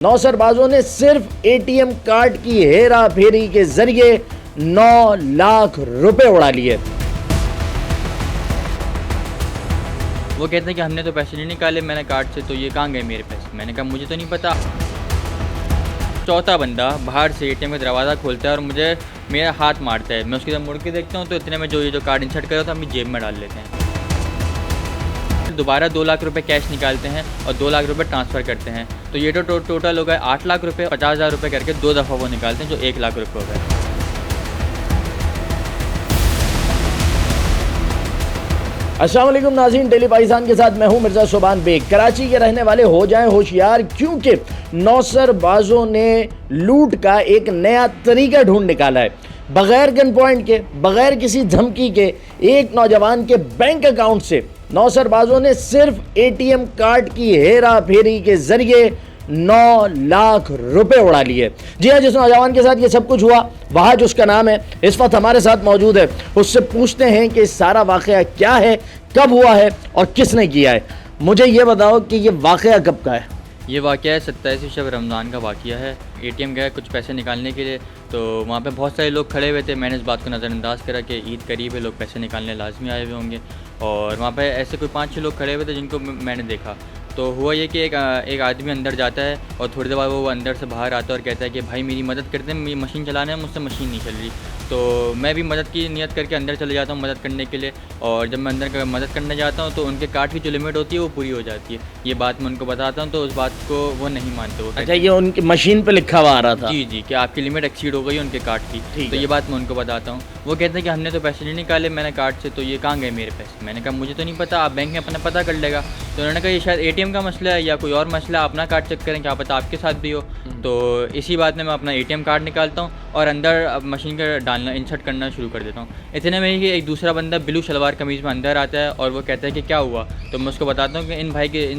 नौसरबाजों ने सिर्फ ATM card की हेरा फेरी के जरिए 9 लाख रुपए उड़ा लिए। वो कहते हैं कि हमने तो पैसे नहीं निकाले मैंने कार्ड से, तो ये कहाँ गए मेरे पैसे। मैंने कहा मुझे तो नहीं पता। चौथा बंदा बाहर से एटीएम का दरवाज़ा खोलता है और मुझे मेरा हाथ मारता है। मैं उसकी तरफ मुड़ के देखता हूँ तो इतने में जो कार्ड इंसर्ट कर रहा था हम जेब में डाल लेते हैं। दोबारा 2 लाख रुपए कैश निकालते हैं और 2 लाख रुपए ट्रांसफ़र करते हैं। तो ये तो टोटल हो गए 8 लाख रुपए। 50,000 रुपये करके 2 दफ़ा वो निकालते हैं, जो 1 लाख रुपए हो गए। अस्सलाम वालेकुम नाज़रीन, डेली पाकिस्तान के साथ मैं हूं मिर्ज़ा सुबान बेग। कराची के रहने वाले हो जाएं होशियार, क्योंकि नौसरबाजों ने लूट का एक नया तरीका ढूंढ निकाला है। बगैर गन पॉइंट के, बगैर किसी धमकी के, एक नौजवान के बैंक अकाउंट से नौसरबाजों ने सिर्फ एटीएम कार्ड की हेरा फेरी के जरिए 9 लाख रुपए उड़ा लिए। जी हाँ, जिस नौजवान के साथ ये सब कुछ हुआ वहाज उसका नाम है, इस वक्त हमारे साथ मौजूद है। उससे पूछते हैं कि सारा वाकया क्या है, कब हुआ है और किसने किया है। मुझे ये बताओ कि ये वाकया कब का है। ये वाक़या है 27 शब रमज़ान का वाक़या है। एटीएम गया कुछ पैसे निकालने के लिए, तो वहाँ पे बहुत सारे लोग खड़े हुए थे। मैंने इस बात को नज़रअंदाज करा कि ईद करीब है, लोग पैसे निकालने लाजमी आए हुए होंगे। और वहाँ पे ऐसे कोई 5-6 लोग खड़े हुए थे जिनको मैंने देखा। तो हुआ ये कि एक आदमी अंदर जाता है और थोड़ी देर बाद वो अंदर से बाहर आता है और कहता है कि भाई मेरी मदद करते हैं, मेरी मशीन चलाने में मुझसे मशीन नहीं चल रही। तो मैं भी मदद की नियत करके अंदर चले जाता हूँ मदद करने के लिए। और जब मैं अंदर मदद करने जाता हूँ तो उनके कार्ड की जो लिमिट होती है वो पूरी हो जाती है। ये बात मैं उनको बताता हूँ तो उस बात को वो नहीं मानते। वो अच्छा, ये उनकी मशीन पे लिखा हुआ आ रहा था। जी जी, कि आपकी लिमिट एक्सीड हो गई है उनके कार्ड की। तो ये बात मैं उनको बताता हूँ। वो कहते हैं कि हमने तो पैसे नहीं निकाले मैंने कार्ड से, तो ये कहाँ गए मेरे पैसे। मैंने कहा मुझे तो नहीं पता, आप बैंक में अपना पता कर लेगा। तो उन्होंने कहा ये शायद एटीएम का मसला है या कोई और मसला, अपना कार्ड चेक करें, क्या पता आपके साथ भी हो। तो इसी बात में मैं अपना एटीएम कार्ड निकालता हूँ और अंदर मशीन का डालना इंसर्ट करना शुरू कर देता हूँ। इतने में ही एक दूसरा बंदा ब्लू शलवार कमीज़ में अंदर आता है और वो कहता है कि क्या हुआ। तो मैं उसको बताता हूँ कि इन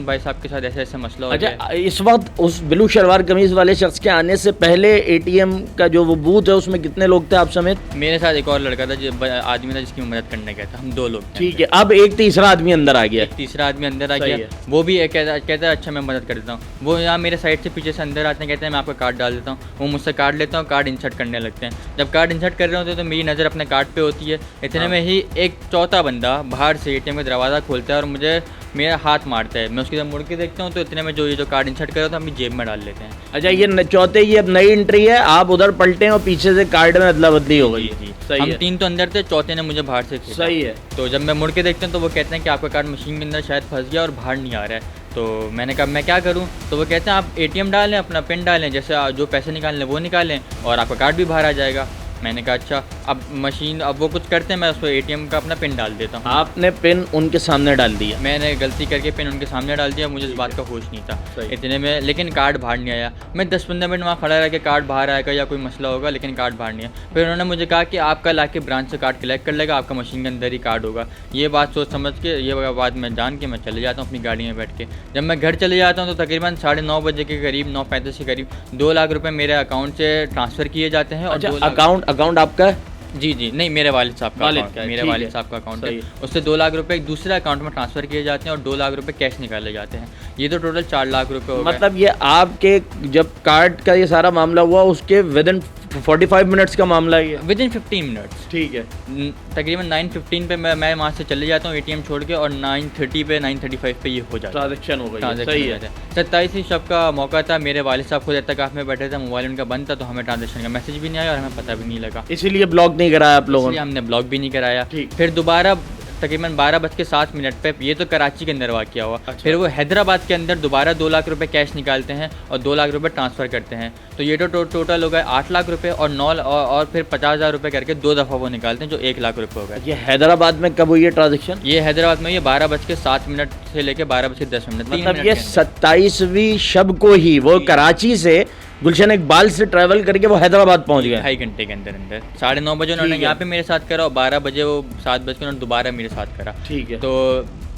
भाई साहब के साथ ऐसे ऐसे मसला हो गया। अच्छा, इस वक्त उस ब्लू शलवार कमीज वाले शख्स के आने से पहले एटीएम का जो वो बूथ है उसमें कितने लोग थे आप समेत? मेरे साथ एक और लड़का था, आदमी था जिसकी मदद करने गया था। हम 2 लोग थे। ठीक है, अब एक तीसरा आदमी अंदर आ गया। एक तीसरा आदमी अंदर आ गया, वो भी कहता है अच्छा मैं मदद कर देता हूँ। वो यहाँ मेरे साइड से पीछे से अंदर आते हैं, कहते हैं मैं आपका कार्ड डाल देता हूँ। वो मुझसे कार्ड लेता हूँ, कार्ड इंसर्ट करने लगते हैं। जब कार्ड इंसर्ट कर रहे होते हैं तो मेरी नज़र अपने कार्ड पे होती है। इतने में ही एक चौथा बंदा बाहर से एटीएम का दरवाज़ा खोलता है और मुझे मेरा हाथ मारता है। मैं उसकी तरफ मुड़ के देखता हूँ तो इतने में जो कार्ड इंसर्ट कर रहा था हम जेब में डाल लेते हैं। अच्छा, ये चौथे ये अब नई एंट्री है, आप उधर पलटे और पीछे से कार्ड में अदला बदली हो गई। जी, हम 3 तो अंदर थे, चौथे ने मुझे बाहर से खींचा। सही है। तो जब मैं मुड़ के देखता हूँ तो वो कहते हैं कि आपका कार्ड मशीन के अंदर शायद फंस गया और बाहर नहीं आ रहा है। तो मैंने कहा मैं क्या करूं। तो वो कहते हैं आप एटीएम डालें, अपना पिन डालें, जैसे जो पैसे निकालने वो निकालें और आपका कार्ड भी बाहर आ जाएगा। मैंने कहा अच्छा। अब वो कुछ करते हैं, मैं उसको एटीएम का अपना पिन डाल देता हूँ। आपने पिन उनके सामने डाल दिया? मैंने गलती करके पिन उनके सामने डाल दिया, मुझे इस बात का होश नहीं था इतने में। लेकिन कार्ड बाहर नहीं आया। मैं 10-15 मिनट वहाँ खड़ा रहा कि कार्ड बाहर आएगा या कोई मसला होगा, लेकिन कार्ड बाहर नहीं आया। फिर उन्होंने मुझे कहा कि आपका लाके ब्रांच से कार्ड कलेक्ट कर लेगा, आपका मशीन के अंदर ही कार्ड होगा। ये बात सोच समझ के, ये बात मैं जान के मैं चले जाता हूँ अपनी गाड़ी में बैठ के। जब मैं घर चले जाता हूँ तो तकरीबन 9:30 बजे के करीब, 9:35 के करीब 2 लाख रुपये मेरे अकाउंट से ट्रांसफ़र किए जाते हैं। और अकाउंट आपका है? जी जी, नहीं, मेरे वालिद साहब का अकाउंट है। मेरे वालिद साहब का अकाउंट है। उससे 2 लाख रुपए एक दूसरे अकाउंट में ट्रांसफ़र किए जाते हैं और 2 लाख रुपए कैश निकाले जाते हैं। ये तो टोटल 4 लाख रुपए हो गए। मतलब ये आपके जब कार्ड का ये सारा मामला हुआ उसके विदिन 45 मिनट्स का मामला है? Within 15 minutes. ठीक है। तकरीबन 9:15 पे मैं वहाँ से चले जाता हूँ एटीएम छोड़ के, और 9:30 पे 9:35 पे ये हो जाता है, ट्रांजैक्शन हो गई। सही है। 27 शब का मौका था। मेरे वालिद साहब खुद एहतिकाफ में बैठे थे, मोबाइल उनका बंद था, तो हमें ट्रांजैक्शन का मैसेज भी नहीं आया और हमें पता भी नहीं लगा। इसीलिए ब्लॉक नहीं कराया आप लोगों ने? हमने ब्लॉक भी नहीं कराया। फिर दोबारा तकरीबन 12:07 पे, ये तो कराची के अंदर वाक़या हुआ। अच्छा। फिर वो हैदराबाद के अंदर दोबारा 2 लाख रुपए कैश निकालते हैं और 2 लाख रुपए ट्रांसफ़र करते हैं। तो ये तो टोटल हो गए 8 लाख रुपए और फिर 50,000 रुपए करके 2 दफ़ा वो निकालते हैं, जो 1 लाख रुपए हो गए। ये हैदराबाद में कब हुई है ट्रांजेक्शन? ये हैदराबाद में ये 12:07 से लेकर 12:10। मतलब ये 27वीं शब को ही वो कराची से गुलशन इकबाल से ट्रैवल करके वो हैदराबाद पहुंच गए 2.5 घंटे के अंदर। 9:30 बजे उन्होंने यहाँ पे मेरे साथ करा और 12 बजे वो 7 बजे उन्होंने दोबारा मेरे साथ करा। ठीक है। तो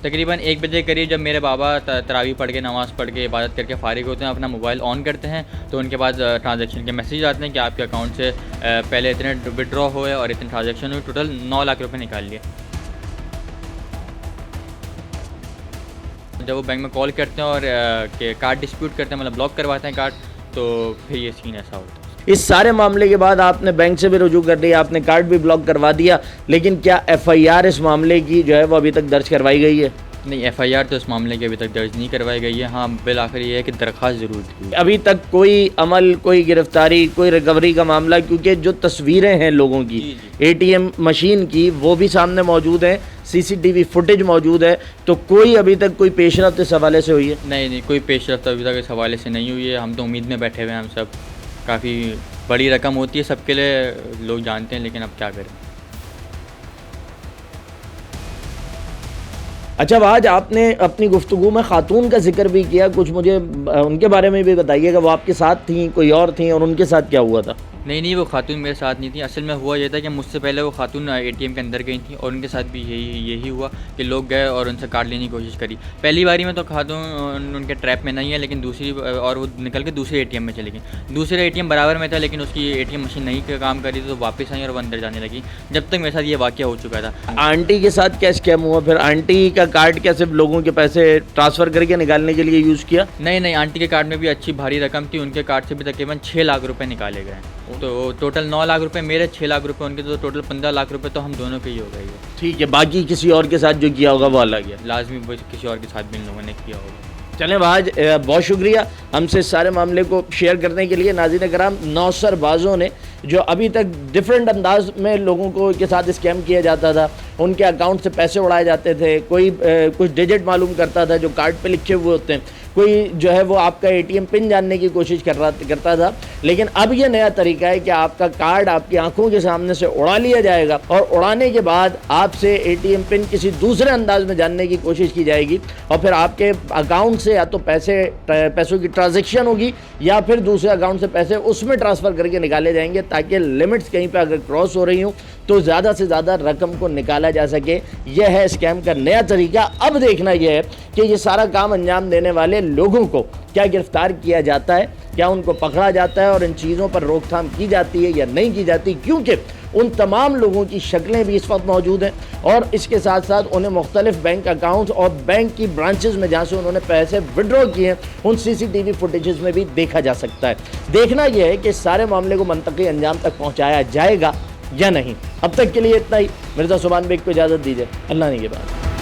तकरीबन 1 बजे करीब जब मेरे बाबा तरावी पढ़ के, नमाज़ पढ़ के, इबादत करके फ़ारिग होते हैं, अपना मोबाइल ऑन करते हैं, तो उनके पास ट्रांजैक्शन के मैसेज आते हैं कि आपके अकाउंट से पहले इतने विड्रॉ हुए और इतने ट्रांजैक्शन हुए, टोटल 9 लाख रुपये निकाल लिए। जब वो बैंक में कॉल करते हैं और कार्ड डिस्प्यूट करते हैं, मतलब ब्लॉक करवाते हैं कार्ड, तो फिर ये सीन ऐसा होता है। इस सारे मामले के बाद आपने बैंक से भी रुजू कर लिया, आपने कार्ड भी ब्लॉक करवा दिया, लेकिन क्या एफआईआर इस मामले की जो है वो अभी तक दर्ज करवाई गई है? नहीं, एफआईआर तो इस मामले की अभी तक दर्ज नहीं करवाई गई है। हाँ, बिल आखिर ये है कि दरख्वास्त ज़रूर दी। अभी तक कोई अमल, कोई गिरफ्तारी, कोई रिकवरी का मामला, क्योंकि जो तस्वीरें हैं लोगों की एटीएम मशीन की वो भी सामने मौजूद हैं, सीसीटीवी फुटेज मौजूद है, तो कोई अभी तक कोई पेशरफ्त इस हवाले से हुई है? नहीं, कोई पेशरफ्त अभी तक इस हवाले से नहीं हुई है। हम तो उम्मीद में बैठे हुए हैं। हम सब काफ़ी बड़ी रकम होती है सबके लिए, लोग जानते हैं, लेकिन अब क्या करें। अच्छा, आज आपने अपनी गुफ्तगू में खातून का जिक्र भी किया, कुछ मुझे उनके बारे में भी बताइएगा। वो आपके साथ थी, कोई और थी, और उनके साथ क्या हुआ था? नहीं, वो खातून मेरे साथ नहीं थी। असल में हुआ ये था कि मुझसे पहले वो खातून एटीएम के अंदर गई थी और उनके साथ भी यही हुआ कि लोग गए और उनसे कार्ड लेने की कोशिश करी। पहली बारी में तो खातून उनके ट्रैप में नहीं है, लेकिन दूसरी और वो निकल के दूसरे एटीएम में चली गई। दूसरे एटीएम बराबर में था, लेकिन उसकी एटीएम मशीन नहीं काम करी थी, तो वापस आई और वो अंदर जाने लगी। जब तक मेरे साथ ये वाक़या हो चुका था। आंटी के साथ क्या स्कैम हुआ फिर? आंटी का कार्ड क्या सिर्फ लोगों के पैसे ट्रांसफ़र करके निकालने के लिए यूज़ किया? नहीं, आंटी के कार्ड में भी अच्छी भारी रकम थी। उनके कार्ड से भी तकरीबन 6 लाख रुपए निकाले गए। तो टोटल 9 लाख रुपए मेरे, 6 लाख रुपए उनके, तो टोटल 15 लाख रुपए तो हम दोनों के ही हो गए। ठीक है, बाकी किसी और के साथ जो किया होगा वो अलग है। लाजमी किसी और के साथ भी इन लोगों ने किया होगा। चलें भाज, बहुत शुक्रिया हमसे इस सारे मामले को शेयर करने के लिए। नाज़रीन कराम, नौसरबाजों ने जो अभी तक डिफरेंट अंदाज में लोगों को के साथ स्कैम किया जाता था, उनके अकाउंट से पैसे उड़ाए जाते थे, कोई कुछ डिजिट मालूम करता था जो कार्ड पे लिखे हुए होते हैं, कोई जो है वो आपका एटीएम पिन जानने की कोशिश करता था। लेकिन अब ये नया तरीका है कि आपका कार्ड आपकी आंखों के सामने से उड़ा लिया जाएगा और उड़ाने के बाद आपसे एटीएम पिन किसी दूसरे अंदाज में जानने की कोशिश की जाएगी और फिर आपके अकाउंट से या तो पैसों की ट्रांजैक्शन होगी या फिर दूसरे अकाउंट से पैसे उसमें ट्रांसफ़र करके निकाले जाएंगे, ताकि लिमिट्स कहीं पर अगर क्रॉस हो रही हूँ तो ज़्यादा से ज़्यादा रकम को निकाला जा सके। यह है स्कैम का नया तरीका। अब देखना यह है कि ये सारा काम अंजाम देने वाले लोगों को क्या गिरफ्तार किया जाता है, क्या उनको पकड़ा जाता है और इन चीज़ों पर रोकथाम की जाती है या नहीं की जाती, क्योंकि उन तमाम लोगों की शक्लें भी इस वक्त मौजूद हैं और इसके साथ साथ उन्हें मुख्तलिफ बैंक अकाउंट्स और बैंक की ब्रांचेस में जहाँ से उन्होंने पैसे विड्रॉ किए हैं उन सीसीटीवी फुटेजेस में भी देखा जा सकता है। देखना यह है कि इस सारे मामले को मंतकी अंजाम तक पहुँचाया जाएगा या नहीं। अब तक के लिए इतना ही। मिर्ज़ा सुभान बेग को इजाज़त दीजिए। अल्लाह ने के बाद।